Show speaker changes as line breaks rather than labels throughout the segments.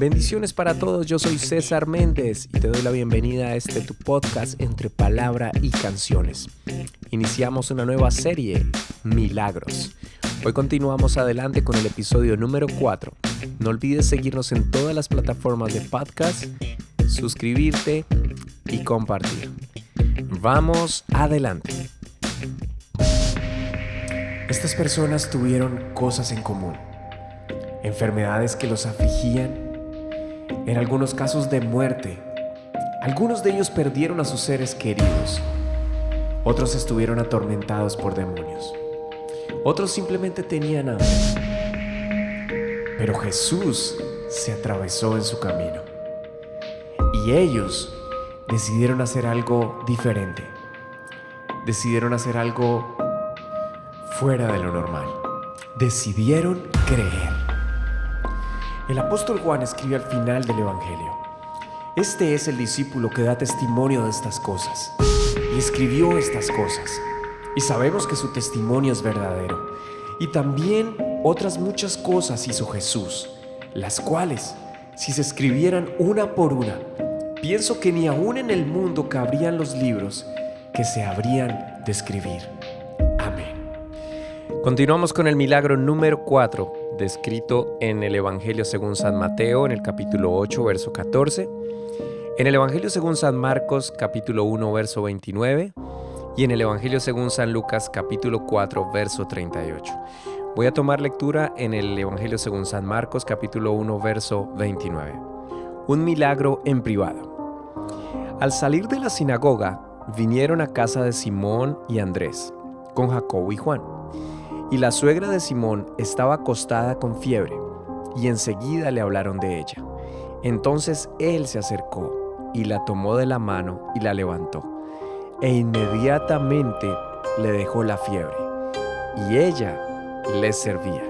Bendiciones para todos, yo soy César Méndez y te doy la bienvenida a este tu podcast entre palabra y canciones. Iniciamos una nueva serie, Milagros. Hoy continuamos adelante con el episodio número 4. No olvides seguirnos en todas las plataformas de podcast, suscribirte y compartir. Vamos adelante. Estas personas tuvieron cosas en común, enfermedades que los afligían, en algunos casos de muerte. Algunos de ellos perdieron a sus seres queridos, otros estuvieron atormentados por demonios, otros simplemente tenían hambre. Pero Jesús se atravesó en su camino y ellos decidieron hacer algo diferente, decidieron hacer algo fuera de lo normal. Decidieron creer. El apóstol Juan escribe al final del Evangelio: este es el discípulo que da testimonio de estas cosas y escribió estas cosas, y sabemos que su testimonio es verdadero. Y también otras muchas cosas hizo Jesús, las cuales, si se escribieran una por una, pienso que ni aún en el mundo cabrían los libros que se habrían de escribir. Amén. Continuamos con el milagro número 4, descrito en el Evangelio según San Mateo, en el capítulo 8, verso 14, en el Evangelio según San Marcos, capítulo 1, verso 29, y en el Evangelio según San Lucas, capítulo 4, verso 38. Voy a tomar lectura en el Evangelio según San Marcos, capítulo 1, verso 29. Un milagro en privado. Al salir de la sinagoga, vinieron a casa de Simón y Andrés, con Jacobo y Juan. Y la suegra de Simón estaba acostada con fiebre, y enseguida le hablaron de ella. Entonces él se acercó y la tomó de la mano y la levantó, e inmediatamente le dejó la fiebre, y ella les servía.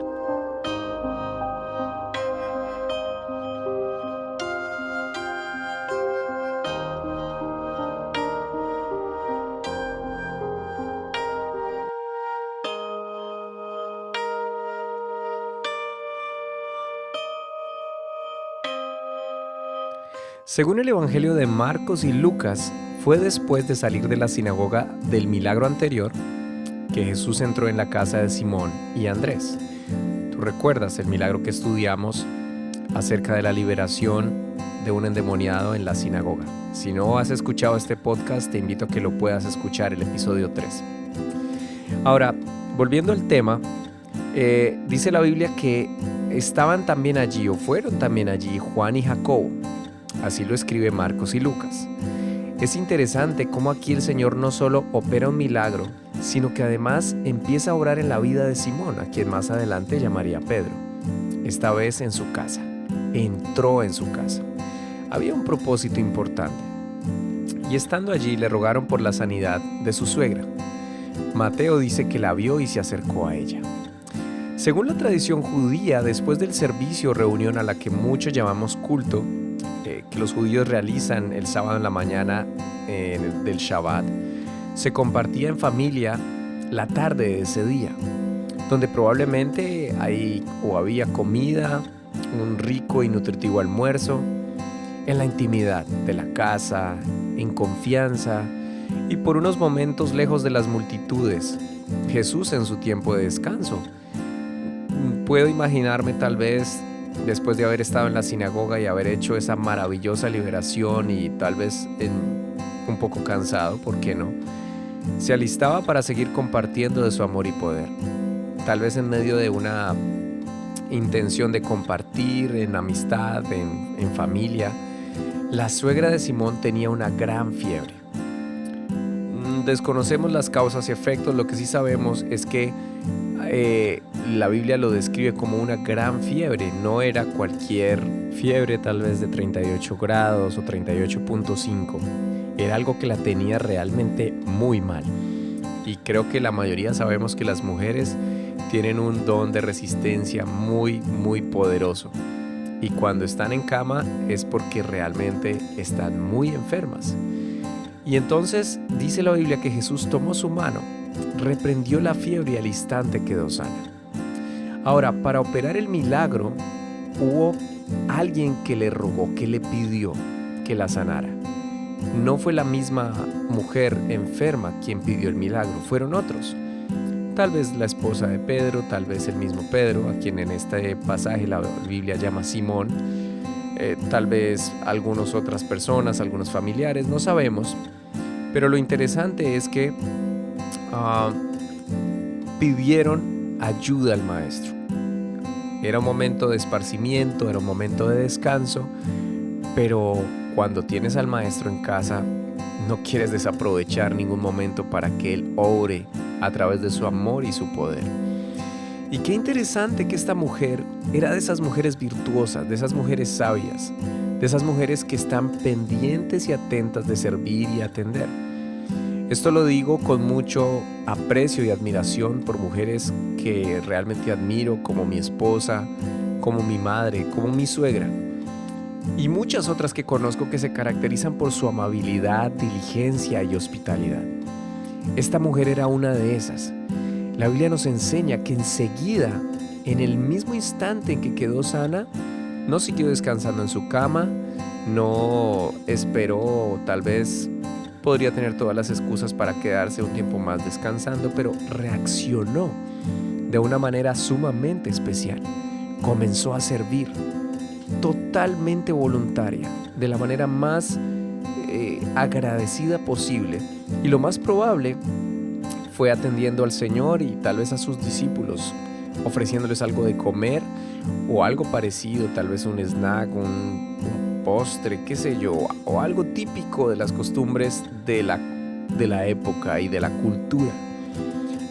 Según el Evangelio de Marcos y Lucas, fue después de salir de la sinagoga del milagro anterior que Jesús entró en la casa de Simón y Andrés. Tú recuerdas el milagro que estudiamos acerca de la liberación de un endemoniado en la sinagoga. Si no has escuchado este podcast, te invito a que lo puedas escuchar, el episodio 3. Ahora, volviendo al tema, dice la Biblia que estaban también allí, o fueron también allí, Juan y Jacobo. Así lo escribe Marcos y Lucas. Es interesante cómo aquí el Señor no solo opera un milagro, sino que además empieza a obrar en la vida de Simón, a quien más adelante llamaría Pedro. Esta vez en su casa. Entró en su casa. Había un propósito importante. Y estando allí le rogaron por la sanidad de su suegra. Mateo dice que la vio y se acercó a ella. Según la tradición judía, después del servicio o reunión a la que muchos llamamos culto, que los judíos realizan el sábado en la mañana del Shabbat, se compartía en familia la tarde de ese día, donde probablemente había comida, un rico y nutritivo almuerzo, en la intimidad de la casa, en confianza y por unos momentos lejos de las multitudes. Jesús en su tiempo de descanso. Puedo imaginarme tal vez después de haber estado en la sinagoga y haber hecho esa maravillosa liberación y tal vez un poco cansado, ¿por qué no? Se alistaba para seguir compartiendo de su amor y poder. Tal vez en medio de una intención de compartir en amistad, en familia. La suegra de Simón tenía una gran fiebre. Desconocemos las causas y efectos, lo que sí sabemos es que la Biblia lo describe como una gran fiebre. No era cualquier fiebre, tal vez de 38 grados o 38.5. Era algo que la tenía realmente muy mal. Y creo que la mayoría sabemos que las mujeres tienen un don de resistencia muy, muy poderoso. Y cuando están en cama es porque realmente están muy enfermas. Y entonces dice la Biblia que Jesús tomó su mano, reprendió la fiebre y al instante quedó sana. Ahora, para operar el milagro hubo alguien que le rogó, que le pidió que la sanara. No fue la misma mujer enferma quien pidió el milagro, fueron otros. Tal vez la esposa de Pedro, tal vez el mismo Pedro, a quien en este pasaje la Biblia llama Simón, tal vez algunas otras personas, algunos familiares, no sabemos. Pero lo interesante es que pidieron ayuda al maestro. Era un momento de esparcimiento, era un momento de descanso, pero cuando tienes al maestro en casa, no quieres desaprovechar ningún momento para que él obre a través de su amor y su poder. Y qué interesante que esta mujer era de esas mujeres virtuosas, de esas mujeres sabias, de esas mujeres que están pendientes y atentas de servir y atender. Esto lo digo con mucho aprecio y admiración por mujeres que realmente admiro, como mi esposa, como mi madre, como mi suegra. Y muchas otras que conozco que se caracterizan por su amabilidad, diligencia y hospitalidad. Esta mujer era una de esas. La Biblia nos enseña que enseguida, en el mismo instante en que quedó sana, no siguió descansando en su cama, no esperó, tal vez podría tener todas las excusas para quedarse un tiempo más descansando, pero reaccionó de una manera sumamente especial. Comenzó a servir totalmente voluntaria, de la manera más agradecida posible, y lo más probable fue atendiendo al Señor y tal vez a sus discípulos, ofreciéndoles algo de comer o algo parecido, tal vez un snack, un postre, qué sé yo, o algo típico de las costumbres de la época y de la cultura.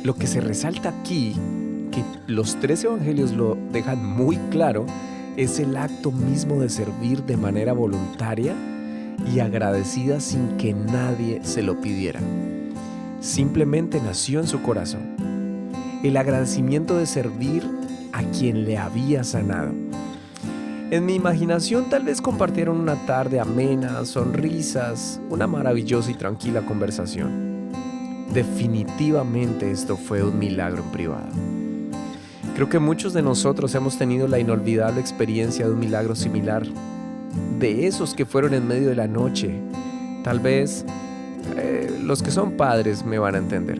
Lo que se resalta aquí, que los 3 evangelios lo dejan muy claro, es el acto mismo de servir de manera voluntaria y agradecida sin que nadie se lo pidiera. Simplemente nació en su corazón el agradecimiento de servir a quien le había sanado. En mi imaginación tal vez compartieron una tarde amena, sonrisas, una maravillosa y tranquila conversación. Definitivamente esto fue un milagro en privado. Creo que muchos de nosotros hemos tenido la inolvidable experiencia de un milagro similar, de esos que fueron en medio de la noche. Tal vez los que son padres me van a entender.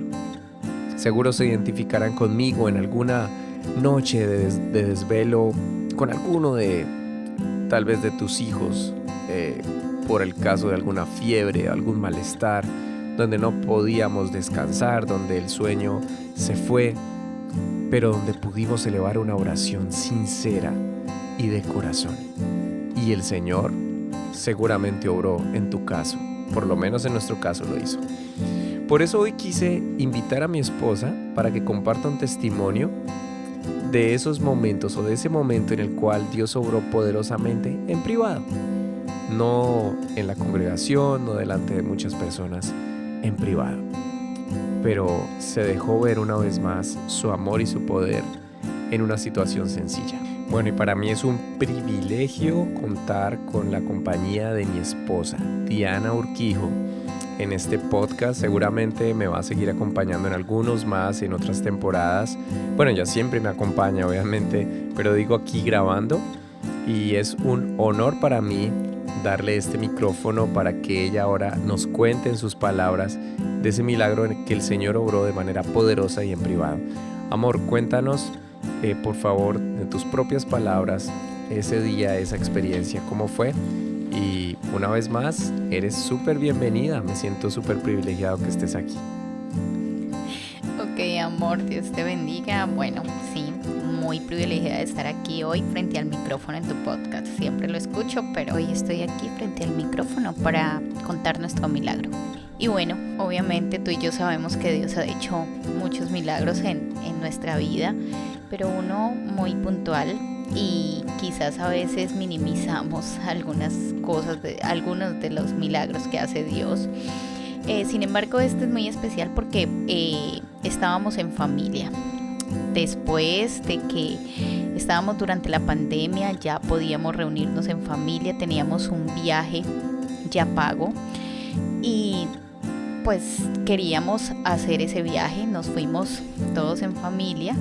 Seguro se identificarán conmigo en alguna noche de desvelo, con alguno de, tal vez de tus hijos, por el caso de alguna fiebre, algún malestar, donde no podíamos descansar, donde el sueño se fue, pero donde pudimos elevar una oración sincera y de corazón. Y el Señor seguramente obró en tu caso, por lo menos en nuestro caso lo hizo. Por eso hoy quise invitar a mi esposa para que comparta un testimonio de esos momentos o de ese momento en el cual Dios obró poderosamente en privado. No en la congregación, no delante de muchas personas, en privado. Pero se dejó ver una vez más su amor y su poder en una situación sencilla. Bueno, y para mí es un privilegio contar con la compañía de mi esposa, Diana Urquijo, en este podcast. Seguramente me va a seguir acompañando en algunos más, en otras temporadas. Bueno, ella siempre me acompaña, obviamente, pero digo aquí grabando. Y es un honor para mí darle este micrófono para que ella ahora nos cuente en sus palabras de ese milagro en que el Señor obró de manera poderosa y en privado. Amor, cuéntanos, por favor, de tus propias palabras, ese día, esa experiencia, cómo fue. Y una vez más, eres súper bienvenida. Me siento súper privilegiado que estés aquí.
Ok, amor, Dios te bendiga. Bueno, sí, muy privilegiada de estar aquí hoy frente al micrófono en tu podcast. Siempre lo escucho, pero hoy estoy aquí frente al micrófono para contar nuestro milagro. Y bueno, obviamente tú y yo sabemos que Dios ha hecho muchos milagros en nuestra vida, pero uno muy puntual, y quizás a veces minimizamos algunas cosas, algunos de los milagros que hace Dios. Sin embargo, este es muy especial porque estábamos en familia. Después de que estábamos durante la pandemia, ya podíamos reunirnos en familia, teníamos un viaje ya pago y pues queríamos hacer ese viaje. Nos fuimos todos en familia.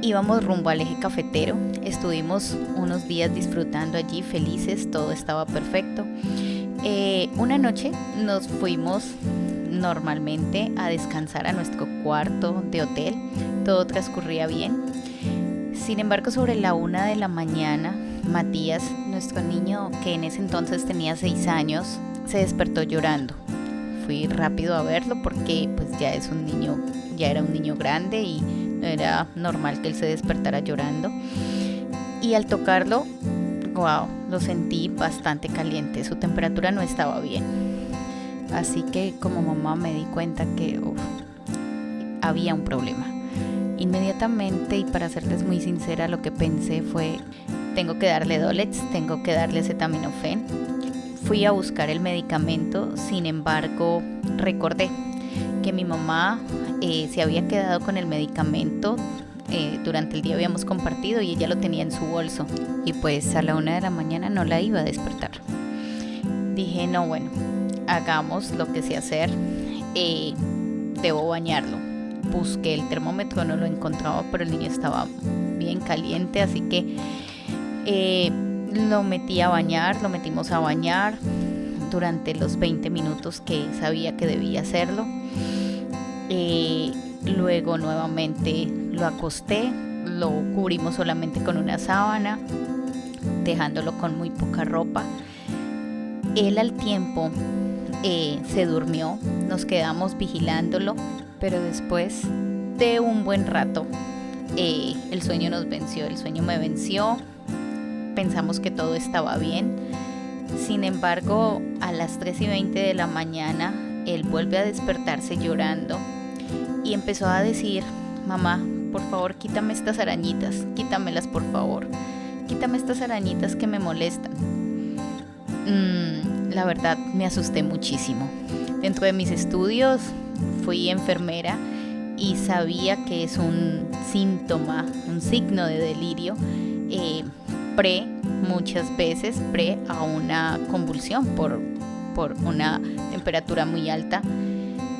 Íbamos rumbo al Eje Cafetero. Estuvimos unos días disfrutando allí, felices, todo estaba perfecto. Una noche nos fuimos normalmente a descansar a nuestro cuarto de hotel, todo transcurría bien. Sin embargo, sobre la 1 de la mañana, Matías, nuestro niño que en ese entonces tenía 6 años, se despertó llorando. Fui rápido a verlo porque pues ya era un niño grande y no era normal que él se despertara llorando. Y al tocarlo, wow, lo sentí bastante caliente, su temperatura no estaba bien. Así que como mamá me di cuenta que había un problema. Inmediatamente, y para serles muy sincera, lo que pensé fue, tengo que darle Dolex, tengo que darle acetaminofén. Fui a buscar el medicamento, sin embargo, recordé que mi mamá se había quedado con el medicamento. Durante el día habíamos compartido y ella lo tenía en su bolso. Y pues a la 1 de la mañana no la iba a despertar. Dije, no, bueno, hagamos lo que sé hacer. Debo bañarlo. Busqué el termómetro, no lo encontraba, pero el niño estaba bien caliente, así que lo metimos a bañar durante los 20 minutos que sabía que debía hacerlo. Luego nuevamente lo acosté, lo cubrimos solamente con una sábana, dejándolo con muy poca ropa. Él al tiempo se durmió, nos quedamos vigilándolo, pero después de un buen rato el sueño nos venció, el sueño me venció, pensamos que todo estaba bien. Sin embargo, a las 3:20 de la mañana él vuelve a despertarse llorando y empezó a decir, mamá, por favor quítame estas arañitas, quítamelas por favor, quítame estas arañitas que me molestan. La verdad me asusté muchísimo. Dentro de mis estudios fui enfermera y sabía que es un síntoma, un signo de delirio muchas veces pre a una convulsión por una temperatura muy alta.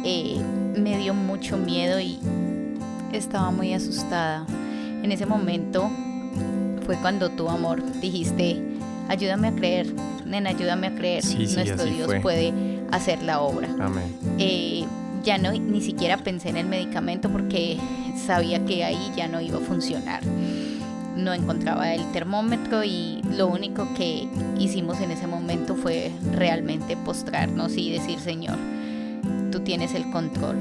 Me dio mucho miedo y estaba muy asustada. En ese momento fue cuando tú, amor, dijiste, ayúdame a creer, nena, ayúdame a creer.
Sí,
nuestro Dios
fue.
Puede hacer la obra.
Amén.
Ya no, ni siquiera pensé en el medicamento porque sabía que ahí ya no iba a funcionar. No encontraba el termómetro y lo único que hicimos en ese momento fue realmente postrarnos y decir, Señor, tú tienes el control.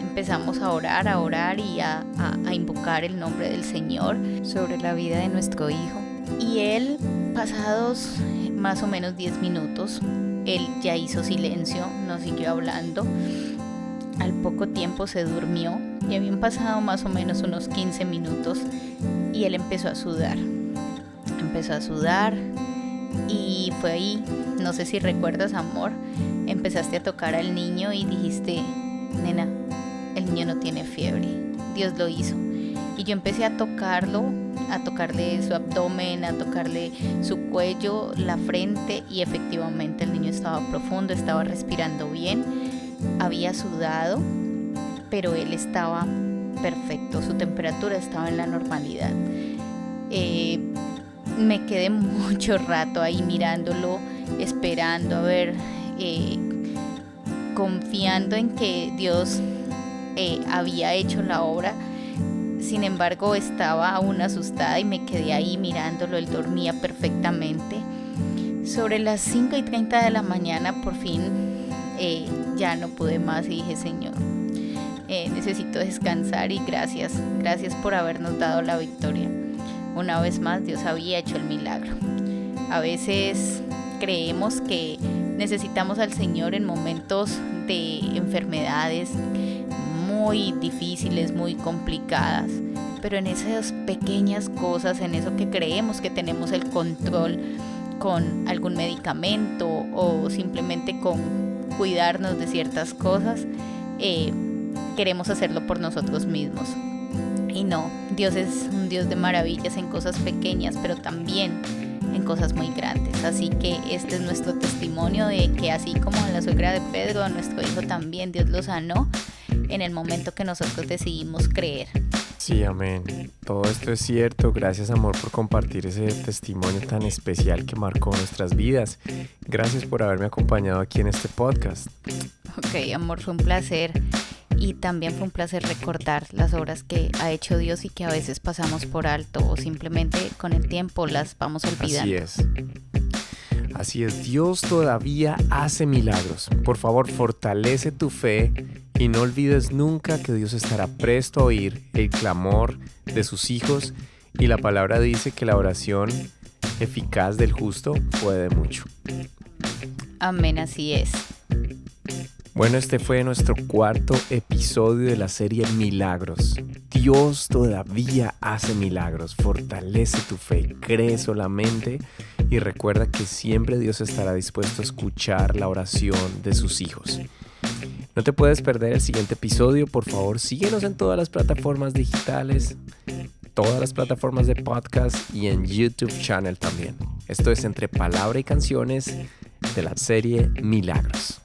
Empezamos a orar y a invocar el nombre del Señor sobre la vida de nuestro hijo. Y él, pasados más o menos 10 minutos, él ya hizo silencio, no siguió hablando. Al poco tiempo se durmió y habían pasado más o menos unos 15 minutos y él empezó a sudar y fue ahí, no sé si recuerdas, amor, empezaste a tocar al niño y dijiste, nena, el niño no tiene fiebre, Dios lo hizo. Y yo empecé a tocarlo, a tocarle su abdomen, a tocarle su cuello, la frente, y efectivamente el niño estaba profundo, estaba respirando bien, había sudado, pero él estaba perfecto, su temperatura estaba en la normalidad. Me quedé mucho rato ahí mirándolo, esperando, a ver, confiando en que Dios había hecho la obra. Sin embargo, estaba aún asustada y me quedé ahí mirándolo. Él dormía perfectamente. Sobre las 5:30 de la mañana, por fin, ya no pude más y dije, Señor, necesito descansar y gracias por habernos dado la victoria. Una vez más, Dios había hecho el milagro. A veces creemos que necesitamos al Señor en momentos de enfermedades muy difíciles, muy complicadas, pero en esas pequeñas cosas, en eso que creemos que tenemos el control con algún medicamento o simplemente con cuidarnos de ciertas cosas, queremos hacerlo por nosotros mismos. Y no, Dios es un Dios de maravillas en cosas pequeñas, pero también en cosas muy grandes. Así que este es nuestro testimonio de que así como a la suegra de Pedro, a nuestro hijo también Dios lo sanó en el momento que nosotros decidimos creer.
Sí, amén. Todo esto es cierto. Gracias, amor, por compartir ese testimonio tan especial que marcó nuestras vidas. Gracias por haberme acompañado aquí en este podcast.
Ok, amor, fue un placer. Y también fue un placer recordar las obras que ha hecho Dios y que a veces pasamos por alto o simplemente con el tiempo las vamos olvidando.
Así es, Dios todavía hace milagros. Por favor, fortalece tu fe y no olvides nunca que Dios estará presto a oír el clamor de sus hijos y la palabra dice que la oración eficaz del justo puede mucho.
Amén, así es.
Bueno, este fue nuestro cuarto episodio de la serie Milagros. Dios todavía hace milagros. Fortalece tu fe, cree solamente y recuerda que siempre Dios estará dispuesto a escuchar la oración de sus hijos. No te puedes perder el siguiente episodio. Por favor, síguenos en todas las plataformas digitales, todas las plataformas de podcast y en YouTube Channel también. Esto es Entre Palabra y Canciones de la serie Milagros.